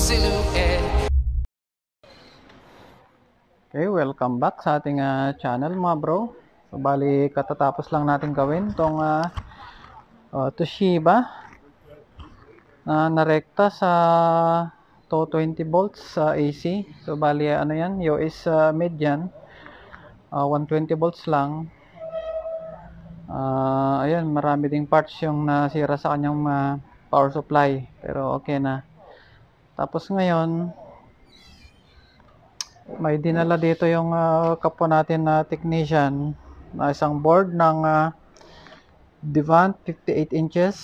silhouette. Okay, welcome back sa ating channel mga bro. So, bali katatapos lang natin gawin tong Toshiba na rekta sa 220 volts sa AC. So bali ano yan, US mid yan, 120 volts lang. Ayan, marami ding parts yung nasira sa kanyang power supply, pero okay na. Tapos ngayon may dinala dito yung kapwa natin na technician na isang board ng Devant 58 inches.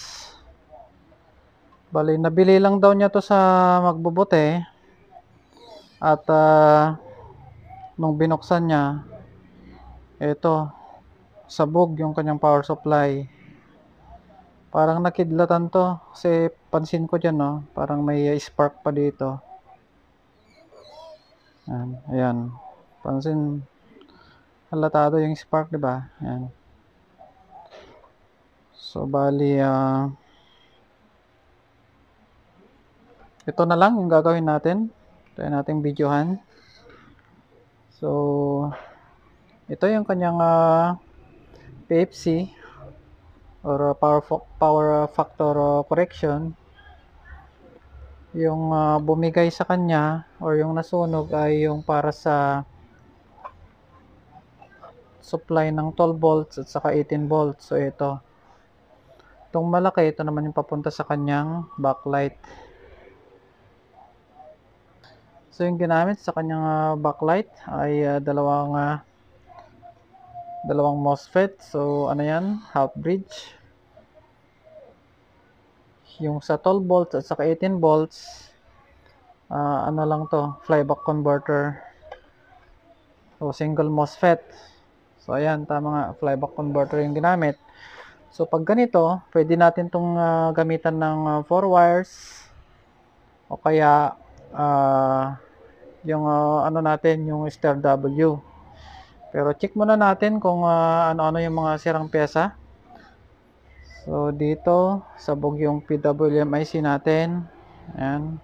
Bali, nabili lang daw niya to sa magbubuti at nung binuksan niya, ito, sabog yung kanyang power supply. Parang nakidlatan to kasi pansin ko dyan, no? Parang may spark pa dito. Ayan. Pansin, halatado yung spark, di ba? Ayan. So, bali, ito na lang yung gagawin natin. Try nating videohan. So, ito yung kanyang PFC or power factor correction. Yung bumigay sa kanya or yung nasunog ay yung para sa supply ng 12 volts at saka 18 volts. So ito. Itong malaki, ito naman yung papunta sa kanyang backlight. So yung ginamit sa kanyang backlight ay dalawang MOSFET. So ano yan? Half bridge. Yung sa 12 volts at saka 18 volts, ano lang to, flyback converter. So single MOSFET. So ayan, tama nga, flyback converter yung ginamit. So pag ganito, pwede natin tong gamitan ng 4 wires o kaya yung ano natin, yung star W. Pero check muna natin kung ano-ano yung mga sirang pyesa. So dito, sabog yung PWM IC natin. Ayan.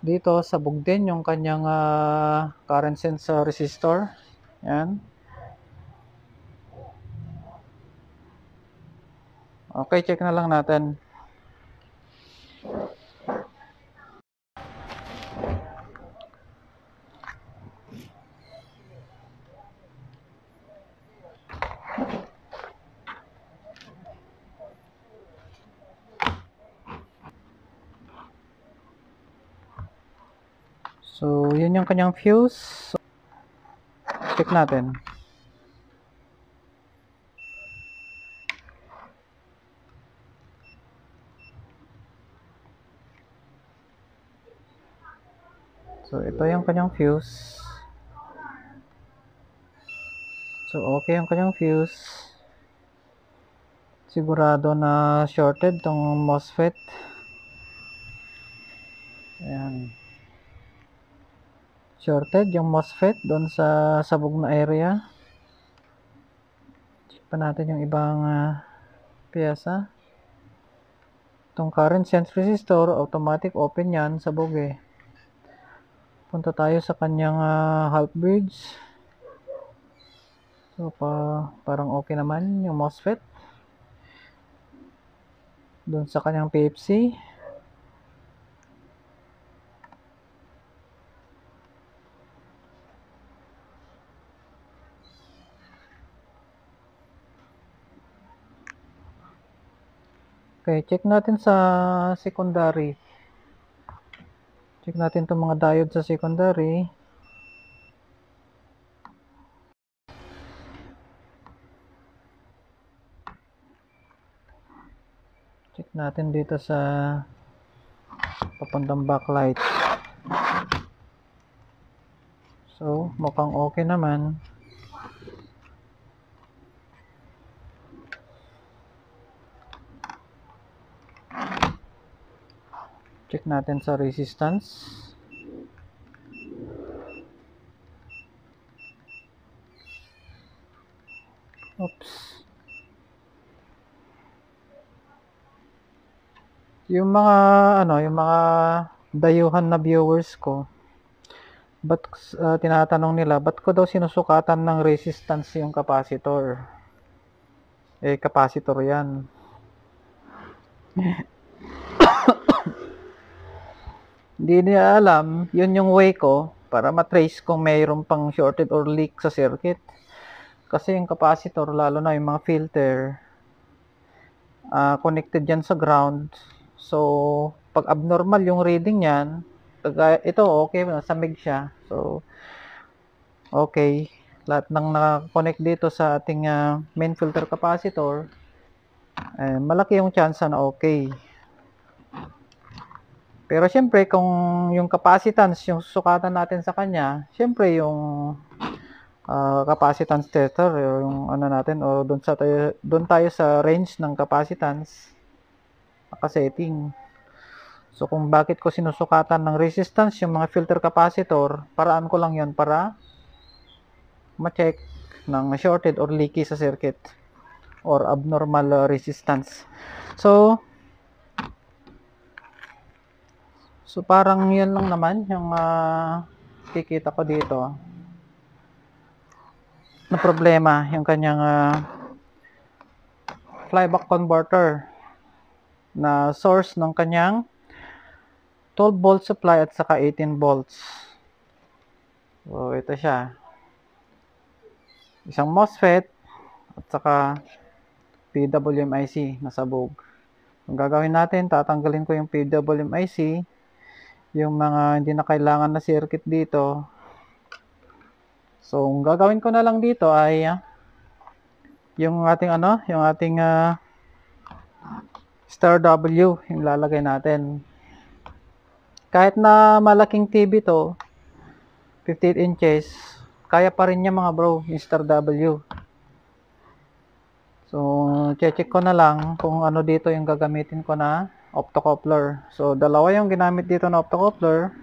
Dito, sabog din yung kanyang current sensor resistor. Ayan. Okay, check na lang natin. So, yun yung kanyang fuse. So, check natin. So, ito yung kanyang fuse. So, okay yung kanyang fuse. Sigurado na shorted tong MOSFET. Ayan. Shorted yung MOSFET doon sa sabog na area. Check pa natin yung ibang pyesa. Itong current sense resistor, automatic open yan, sabog eh. Punta tayo sa kanyang half bridge. So, parang okay naman yung MOSFET. Doon sa kanyang PFC. Okay, check natin sa secondary. Check natin itong mga diode sa secondary. Check natin dito sa papuntang backlight. So, mukhang okay naman. Check natin sa resistance. Oops. Yung mga yung mga dayuhan na viewers ko, ba't tinatanong nila, ba't ko daw sinusukatan ng resistance yung capacitor? Eh, capacitor yan. Hindi niya alam, yun yung way ko para matrace kung mayroon pang shorted or leak sa circuit. Kasi yung capacitor, lalo na yung mga filter, connected yan sa ground. So, pag abnormal yung reading yan, ito okay, nasamig siya. So, okay. Lahat ng naka-connect dito sa ating main filter capacitor, malaki yung chance na okay. Pero syempre, kung yung capacitance, yung sukatan natin sa kanya, syempre yung capacitance tester, yung natin, o doon tayo sa range ng capacitance naka-setting. So kung bakit ko sinusukatan ng resistance yung mga filter capacitor, paraan ko lang 'yon para ma-check ng shorted or leaky sa circuit or abnormal resistance. So parang 'yan lang naman yung kikita ko dito na problema, yung kanyang flyback converter na source ng kanyang 12 volt supply at saka 18 volts. So ito siya. Isang MOSFET at saka PWM IC na sabog. Ang gagawin natin, tatanggalin ko yung PWM IC, yung mga hindi na kailangan na circuit dito. So, ang gagawin ko na lang dito ay yung ating star W yung lalagay natin. Kahit na malaking TV to, 58 inches, kaya pa rin niya mga bro, yung star W. So, check ko na lang kung ano dito yung gagamitin ko na optocoupler. So, dalawa yung ginamit dito na optocoupler.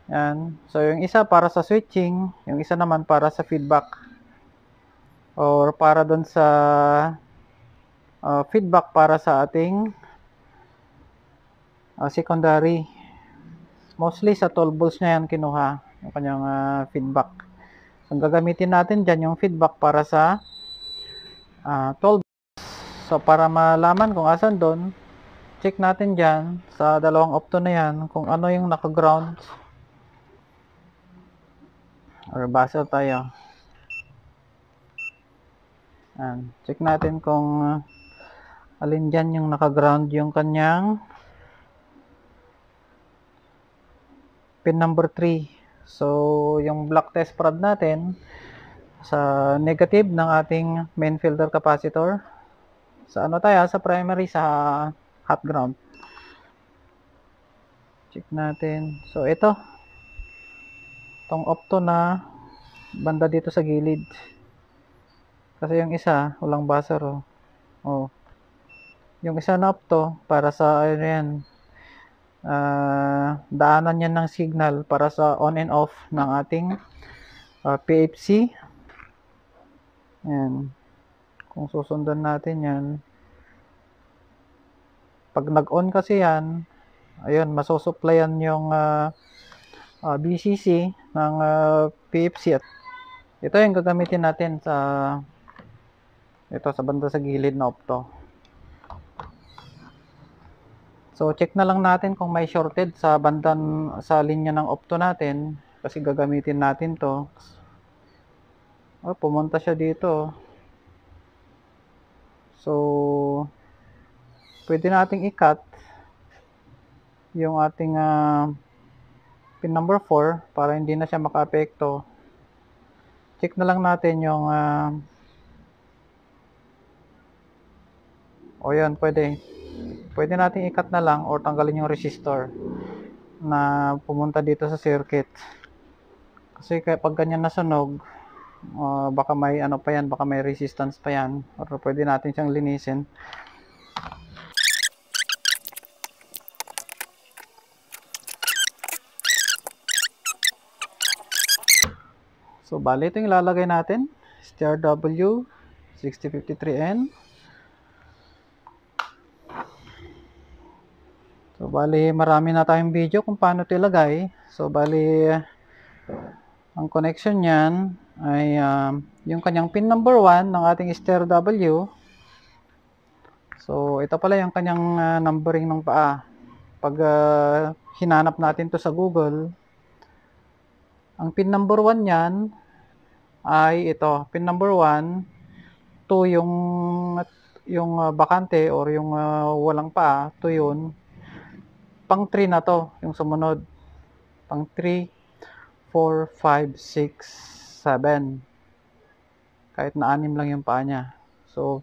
Yan. So, yung isa para sa switching, yung isa naman para sa feedback. Or para doon sa feedback para sa ating secondary. Mostly sa 12 volts na yan kinuha, yung kanyang feedback. So, ang gagamitin natin dyan yung feedback para sa 12 volts. So, para malaman kung asan doon, check natin dyan sa dalawang opto na yan kung ano yung naka-ground. Or buzzer tayo. Check natin kung alin dyan yung naka-ground yung kanyang pin number 3. So, yung black test prod natin sa negative ng ating main filter capacitor. Sa sa primary, sa hot ground. Check natin. So, ito. Itong opto na banda dito sa gilid. Kasi yung isa, walang buzzer, oh. Yung isa na opto, para sa, daanan yan ng signal para sa on and off ng ating PFC. Yan. Kung susundan natin yan, pag nag-on kasi yan, ayun, masusupplyan yung BCC ng PFC. Ito yung gagamitin natin sa banda sa gilid na opto. So, check na lang natin kung may shorted sa sa linya ng opto natin kasi gagamitin natin to. Pumunta siya dito. So, pwede nating i-cut yung ating pin number 4 para hindi na siya maka-apekto. Check na lang natin yung yan, pwede natin i-cut na lang or tanggalin yung resistor na pumunta dito sa circuit. Kasi pag ganyan nasunog, baka may pa yan, baka may resistance pa yan, or pwede natin siyang linisin. So, bali ito yung ilalagay natin, star W 6053N. So, bali, marami na tayong video kung paano ito ilagay. So, bali, ang connection niyan ay yung kanyang pin number 1 ng ating stair W. So, ito pala yung kanyang numbering ng paa. Pag hinanap natin to sa Google, ang pin number 1 niyan ay ito. Pin number 1, 2 yung bakante or yung walang paa, 2 yun. Pang 3 na to, yung sumunod. Pang 3, 4, 5, 6, 7. Kahit na 6 lang yung paa niya. So,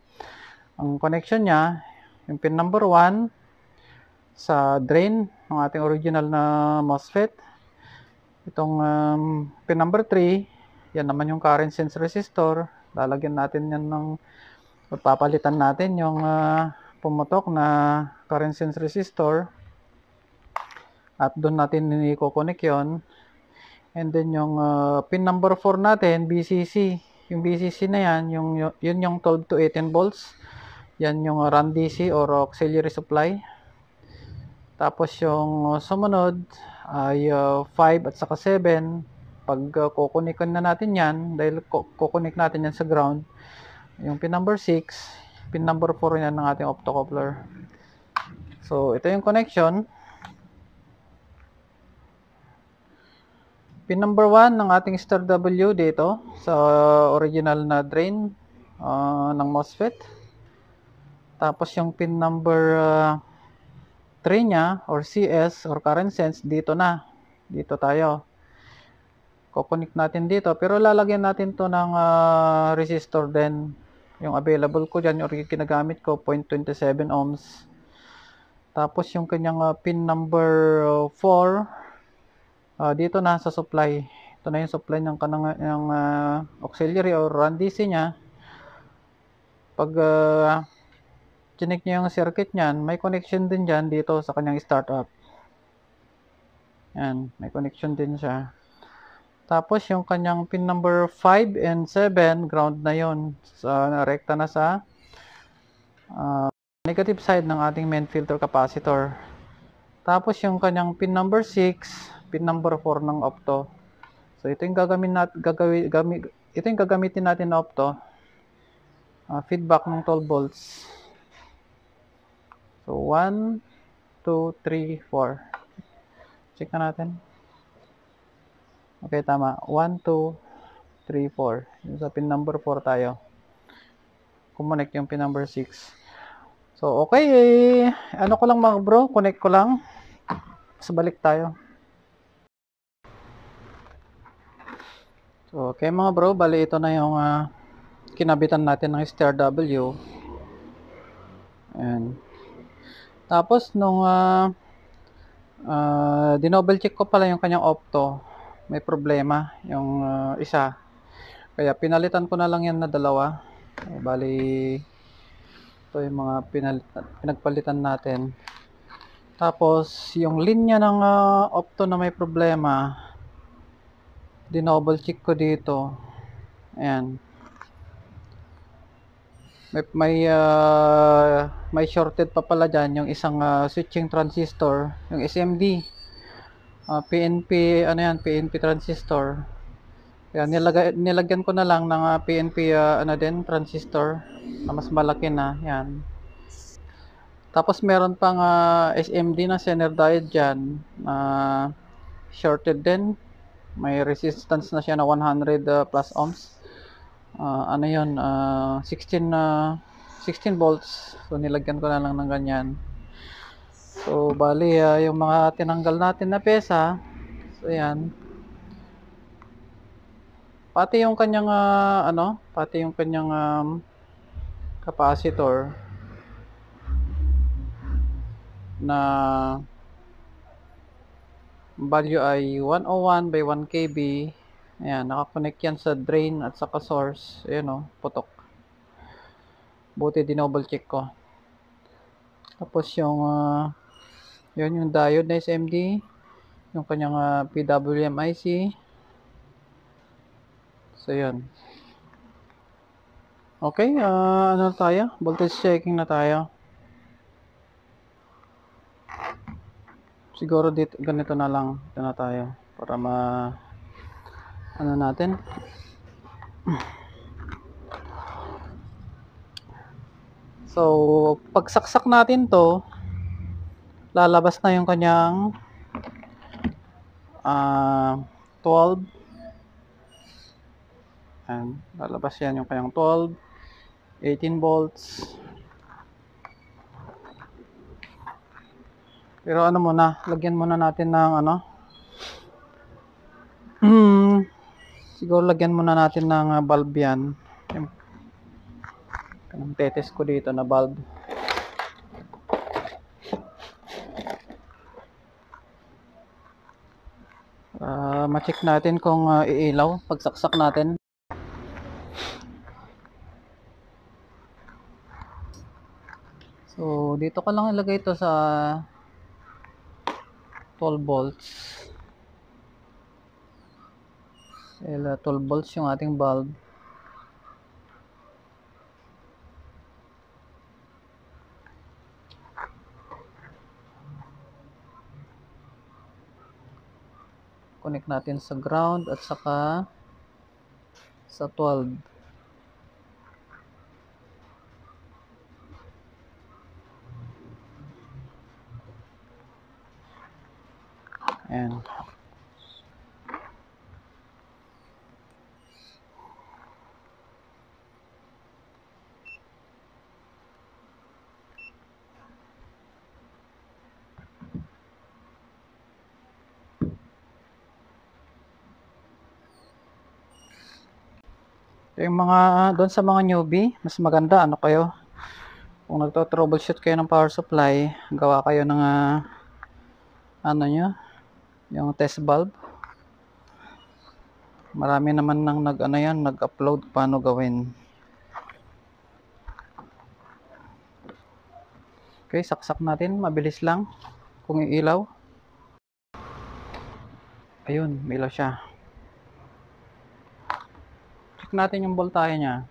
ang connection niya, yung pin number 1 sa drain ng ating original na MOSFET. Itong pin number 3, yan naman yung current sense resistor. Lalagyan natin yan ng, papalitan natin yung pumutok na current sense resistor. At doon natin i-connect yun. And then yung pin number 4 natin, BCC. Yung BCC na yan, yun yung 12 to 18 volts. Yan yung run DC or auxiliary supply. Tapos yung sumunod ay 5 at saka 7. Pag kukunik na natin yan, dahil kukunik natin yan sa ground, yung pin number 6, pin number 4 yan ng ating optocoupler. So, ito yung connection. Pin number 1 ng ating star W dito sa original na drain ng MOSFET. Tapos yung pin number 3 niya or CS or current sense dito na. Dito tayo. Kukonik natin dito pero lalagyan natin to ng resistor din. Yung available ko dyan, yung ginagamit ko 0.27 ohms. Tapos yung kanyang pin number 4 dito na sa supply. Ito na yung supply ng kanang auxiliary or run DC niya. Pag chinik niyo yung circuit niyan, may connection din dyan dito sa kanyang startup. Yan, may connection din siya. Tapos yung kanyang pin number 5 and 7, ground na yon. Rekta na sa negative side ng ating main filter capacitor. Tapos yung kanyang pin number 6, pin number 4 ng opto. So ito yung gagamitin natin na opto. Feedback ng 12 volts. So 1, 2, 3, 4. Check na natin. Okay, tama. 1, 2, 3, 4. Yung sa pin number 4 tayo. Connect yung pin number 6. So okay, ano ko lang mga bro, connect ko lang. So balik tayo. So okay mga bro, bali ito na yung kinabitan natin ng star W. Ayan. Tapos nung dinouble check ko pala yung kanyang opto, may problema yung isa. Kaya pinalitan ko na lang yan na dalawa. Bali ito yung mga pinagpalitan natin. Tapos yung linya ng opto na may problema, dinouble check ko dito. Ayan. May shorted pa pala dyan yung isang switching transistor, yung SMD, PNP, ano yan, PNP transistor. Kaya nilagyan ko na lang ng PNP transistor na mas malaki na, yan. Tapos meron pang SMD na Zener diode dyan, shorted din, may resistance na siya na 100 plus ohms. Ano yun, 16 volts. So nilagyan ko na lang ng ganyan. So bali yung mga tinanggal natin na pesa, so yan, pati yung kanyang pati yung kanyang capacitor na value ay 101 by 1 kb. Ayan, nakakonect yan sa drain at saka source. Ayan o, putok. Buti dinouble check ko. Tapos yung yun yung diode na SMD, yung kanyang PWM IC. So yun. Okay, ano tayo? Voltage checking na tayo. Siguro dito, ganito na lang. Ito na tayo. Para ano natin. So, pagsaksak natin to, lalabas na yung kanyang 12. Ayan, lalabas yan yung kanyang 12, 18 volts. Pero ano muna, lagyan muna natin ng ano. Siguro lagyan muna natin ng bulb yan. Yung tetes ko dito na bulb. Ma-check natin kung iilaw pagsaksak natin. So, dito ka lang ilagay ito sa 12 volts. 12 volts yung ating bulb. Connect natin sa ground at saka sa 12. Ayan. Yung mga doon sa mga newbie, mas maganda ano kayo. Kung nagto-troubleshoot kayo ng power supply, gawa kayo ng ano nyo, yung test bulb. Marami naman nang nag-upload paano gawin. Okay, saksak natin, mabilis lang kung iilaw. Ayun, may ilaw siya. Check natin yung voltahe niya.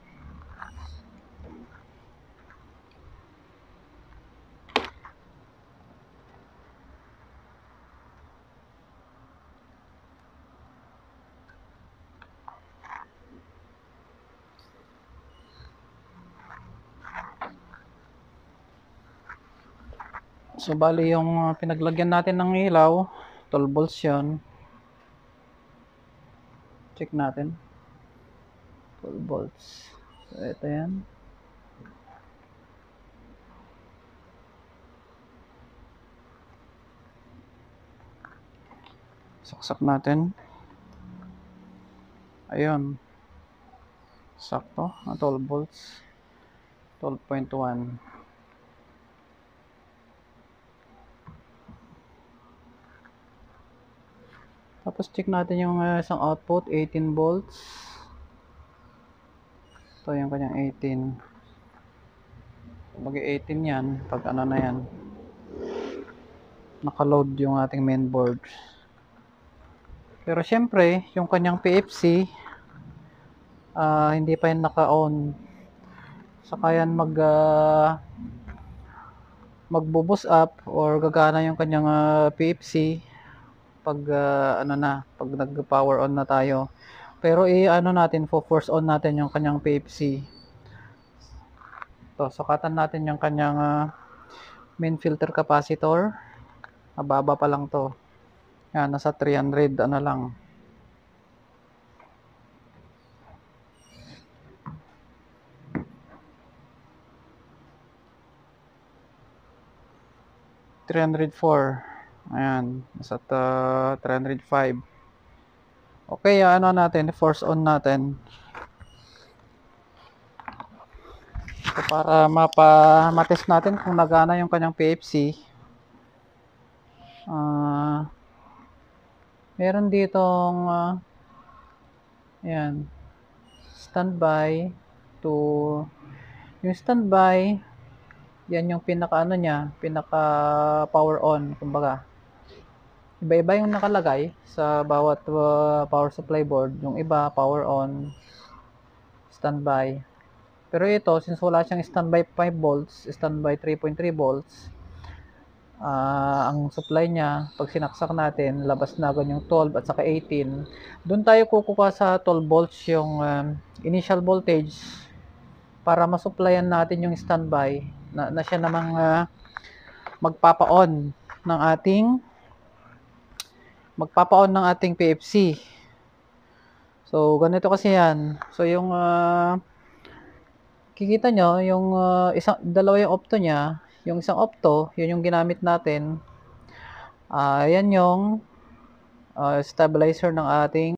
So, bali yung pinaglagyan natin ng ilaw, 12 volts yun. Check natin. 12 volts. So, ito yan. Saksak natin. Ayun. Sakto. 12 volts. 12.1. Tapos check natin yung isang output, 18 volts. Ito yung kanyang 18. Mag-18 yan, pag ano na yan. Naka-load yung ating mainboard. Pero syempre, yung kanyang PFC, hindi pa yan naka-on. Saka yan magbo-boost up or gagana yung kanyang PFC pag pag nag-power on na tayo. Pero ano natin, force on natin yung kanyang PFC. To, sukatan natin yung kanyang main filter capacitor. Mababa pa lang to. Yan, nasa 300 ano lang. $304. Ayan, nasa 305. Okay, ano natin, force on natin. So, para matest natin kung nagana yung kanyang PFC. Meron ditong ayan, standby to yung standby, yan yung pinaka niya, pinaka power on, kumbaga. Iba-iba yung nakalagay sa bawat power supply board. Yung iba, power on, standby. Pero ito, since wala siyang standby 5 volts, standby 3.3 volts, ang supply niya, pag sinaksak natin, labas na agad yung 12 at saka 18. Doon tayo kukuha sa 12 volts yung initial voltage para masupplyan natin yung standby na siya namang magpapa-on ng ating PFC. So, ganito kasi yan. So, yung kikita nyo, yung dalawa yung opto niya, yung isang opto, yun yung ginamit natin. Yan yung stabilizer ng ating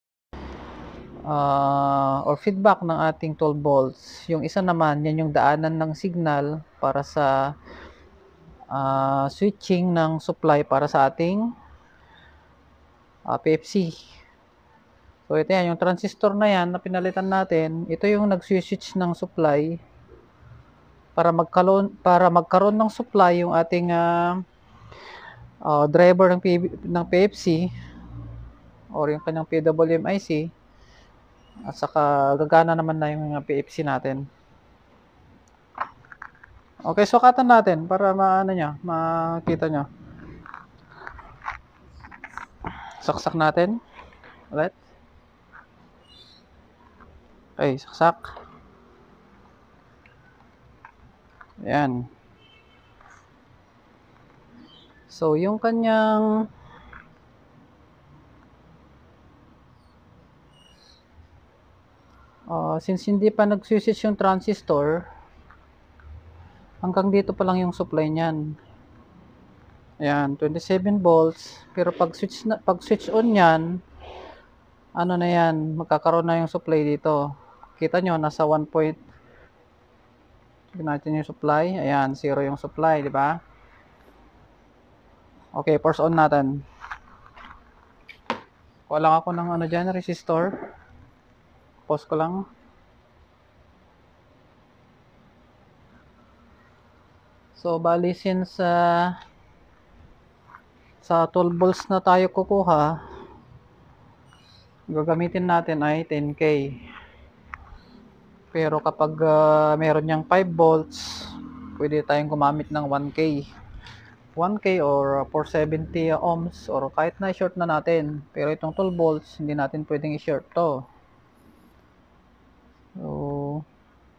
or feedback ng ating 12 volts. Yung isa naman, yan yung daanan ng signal para sa switching ng supply para sa ating PFC. So ito yan, yung transistor na yan na pinalitan natin, ito yung nag-switch ng supply para magkaroon ng supply yung ating driver ng PFC or yung kanyang PWM IC, at saka gagana naman na yung PFC natin. Okay, sukatan natin para makita nyo. Saksak natin ulit. Okay, saksak. Ayan. So, yung kanyang since hindi pa nag-switch yung transistor, hanggang dito pa lang yung supply niyan. Ayan, 27 volts. Pero pag switch on yan, ano na yan, magkakaroon na yung supply dito. Kita nyo, nasa 1 point. Tignan natin yung supply. Ayan, 0 yung supply, di ba? Okay, force on natin. Kuha lang ako ng dyan, resistor. Pause ko lang. So, bali since sa 12 volts na tayo kukuha, gagamitin natin ay 10K. Pero kapag meron niyang 5 volts, pwede tayong gumamit ng 1K. 1K or 470 ohms or kahit na i-short na natin. Pero itong 12 volts, hindi natin pwedeng i-short to. So,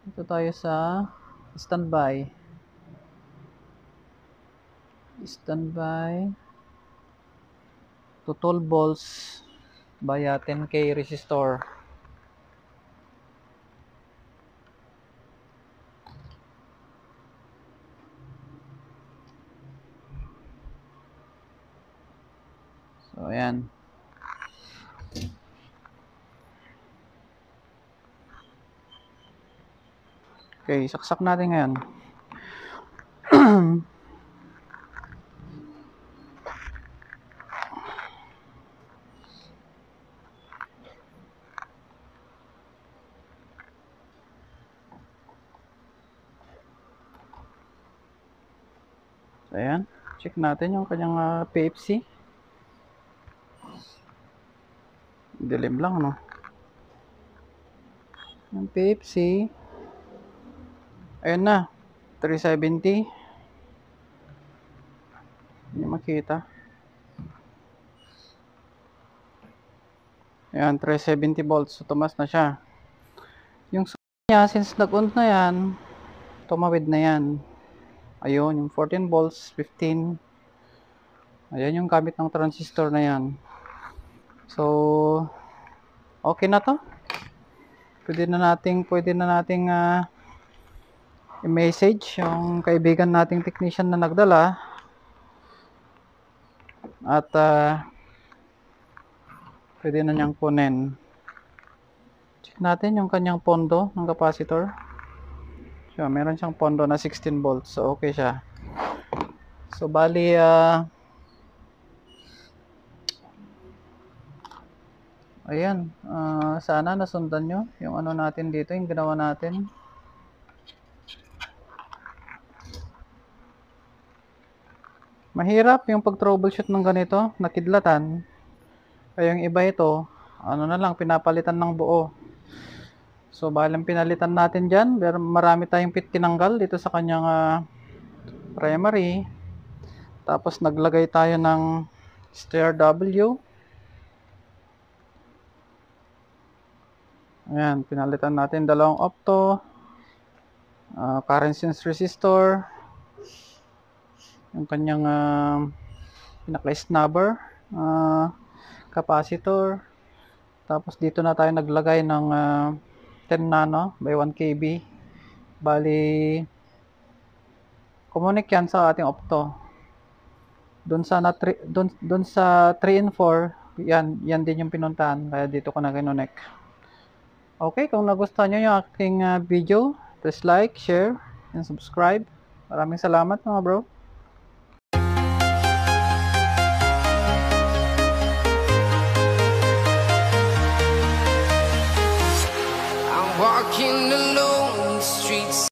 ito tayo sa standby. Standby to 12 volts via 10K resistor. So, ayan. Okay, saksak natin ngayon. So, ayan. Check natin yung kanyang PFC. Dilim lang, no? Yung PFC. Ayun na. 370. Hindi makita. Ayan, 370 volts. So, tumas na siya. Yung niya, since nag-on na yan, tumawid na yan. Ayun, yung 14 volts, 15. Ayan yung gamit ng transistor na yan. So, okay na to. Pwede na nating i-message yung kaibigan nating technician na nagdala. At pwede na niyang kunin. Check natin yung kanyang pondo ng capacitor. So, meron siyang pondo na 16 volts. So, okay siya. So, bali, ayan. Sana nasundan nyo yung natin dito, yung ginawa natin. Mahirap yung pag-troubleshoot ng ganito, nakidlatan. Kaya yung iba ito, na lang, pinapalitan ng buo. So, balang pinalitan natin dyan, marami tayong tinanggal dito sa kanyang primary. Tapos naglagay tayo ng stair W. Ayan, pinalitan natin dalawang opto, current sense resistor, yung kanyang pinaka-snubber, capacitor. Tapos dito na tayo naglagay ng 10 nano by 1 kb. Bali, kumunik yan sa ating opto. Doon sa 3 and 4, yan din yung pinuntahan, kaya dito ko na kinunik. Okay, kung nagustuhan nyo yung aking video, please like, share, and subscribe. Maraming salamat mga bro. I'm walking alone the streets.